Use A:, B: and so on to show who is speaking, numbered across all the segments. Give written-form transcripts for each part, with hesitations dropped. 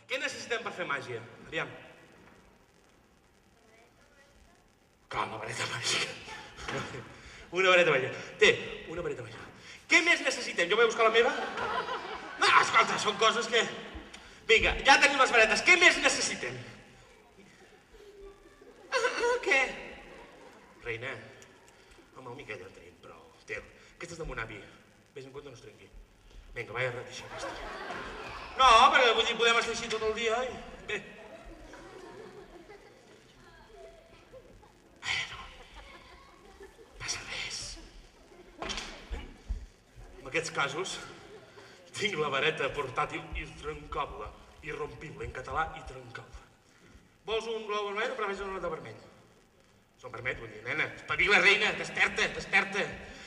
A: Què necessitem per fer màgia? Aviam. Clar, una vareta màgica. Una vareta màgica. Té, una vareta màgica. Què més necessitem? Jo vaig buscar la meva? Escolta, són coses que... Vinga, ja tenim les varetes. Què més necessitem? Què? Reina, home, el Miquel ja el tenim, però... Té, aquesta és de mon avi. Ves en compte no es trenqui. Vinga, vaja, deixa aquesta. No, perquè vull dir, podem estar així tot el dia, oi? Bé. No passa res. En aquests casos, tinc la vareta portàtil irtrencable, irrompible, en català, i trencable. Vols un globo vermell o prefereixes una nota vermell? Se'l permet, vull dir, nena, espavila, reina, desperta, desperta.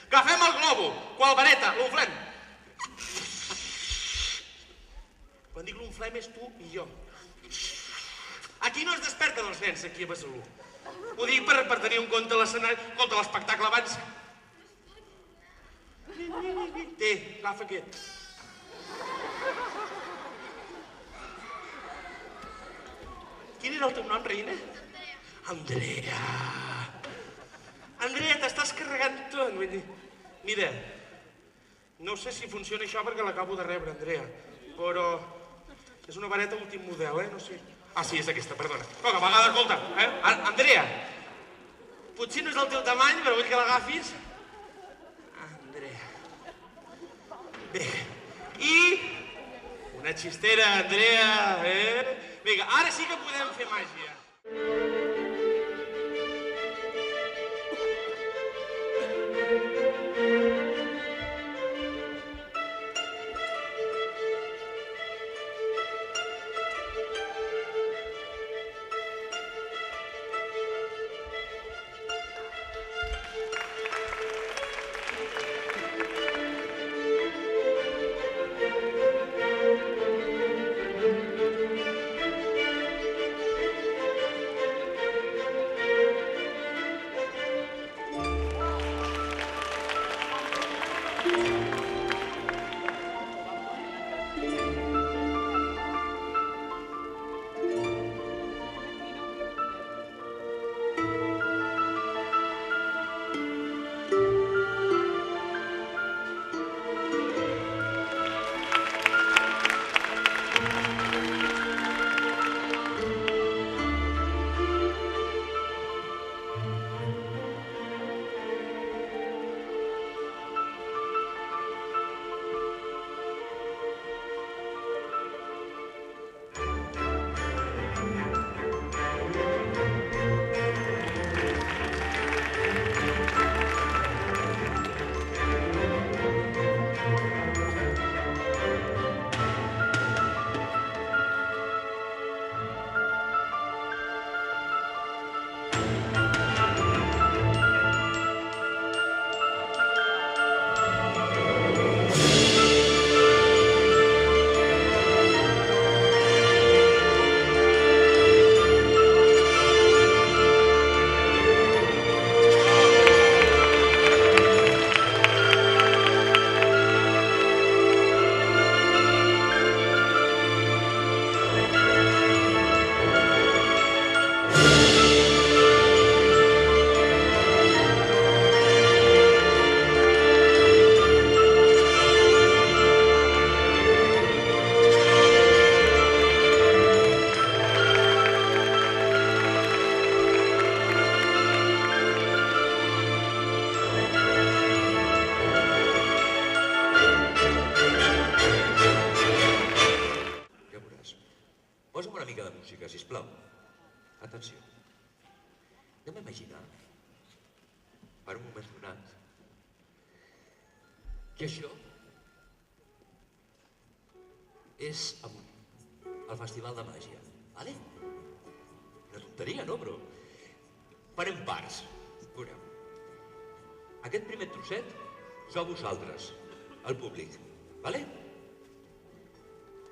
A: Agafem el globo, qual vareta, l'unflem. Quan dic l'unflem és tu i jo. Aquí no es desperten els nens, aquí a Besalú. Ho dic per tenir en compte l'escenari, compte l'espectacle abans. Té, agafa aquest. Quin era el teu nom, reina? Andrea. Andrea, t'estàs carregant tot. Mira, no sé si funciona això perquè l'acabo de rebre, Andrea, però és una vareta últim model, no sé. Ah, sí, és aquesta, perdona. Poca vegada, escolta, Andrea, potser no és el teu tamany, però vull que l'agafis. Andrea. Bé, i una xistera, Andrea, Vinga, ara sí que podem fer màgia.
B: Atenció. Anem a imaginar, per un moment donat, que això és avui, el Festival de Màgia, vale? Una tonteria, no? Però farem parts. Veureu. Aquest primer trosset sou vosaltres, el públic, vale?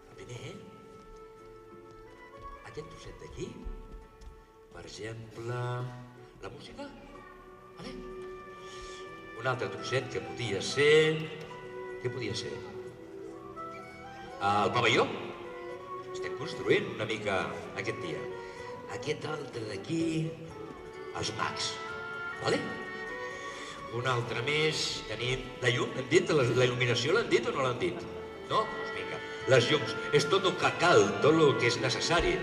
B: El primer, aquest trosset d'aquí, per exemple, la música, vale? Un altre trosset que podia ser... Què podia ser? El pavelló? estem construint una mica aquest dia. Aquest altre d'aquí, els mags, vale? Un altre més, tenim la llum, hem dit, la il·luminació l'han dit o no l'han dit? No? Doncs vinga, les llums, és tot el que cal, tot el que és necessari.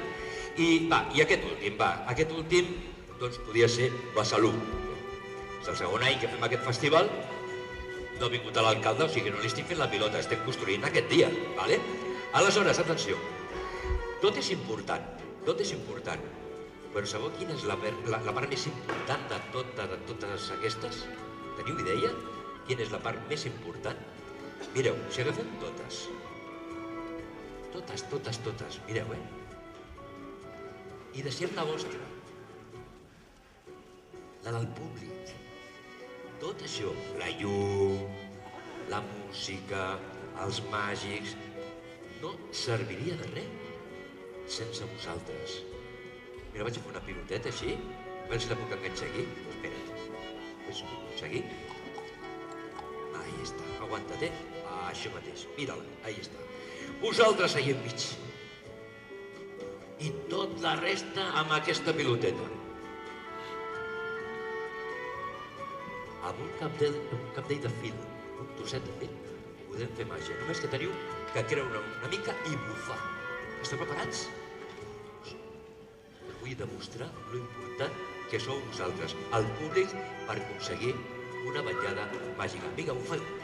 B: I aquest últim, doncs podria ser Besalú. És el segon any que fem aquest festival, no ha vingut l'alcalde, o sigui, no li estic fent la pilota, estem construint aquest dia, vale? Aleshores, atenció, tot és important, però sabeu quina és la part més important de totes aquestes? Teniu idea? Quina és la part més important? Mireu, si agafem totes, mireu, i deixem la vostra, la del públic. Tot això, la llum, la música, els màgics, no serviria de res sense vosaltres. Mira, vaig a fer una piloteta així, a veure si la puc enganxar aquí. Espera't, és aconseguir. Ahí està, aguanta't, això mateix, mira-la, ahí està. Vosaltres allà enmig. I tot la resta amb aquesta piloteta. Amb un capdell de fil, un trosset de fil, podem fer màgia. Només que teniu que creure una mica i bufar. Esteu preparats? Us vull demostrar lo important que sou vosaltres, el públic, per aconseguir una vetllada màgica. Vinga, bufeu!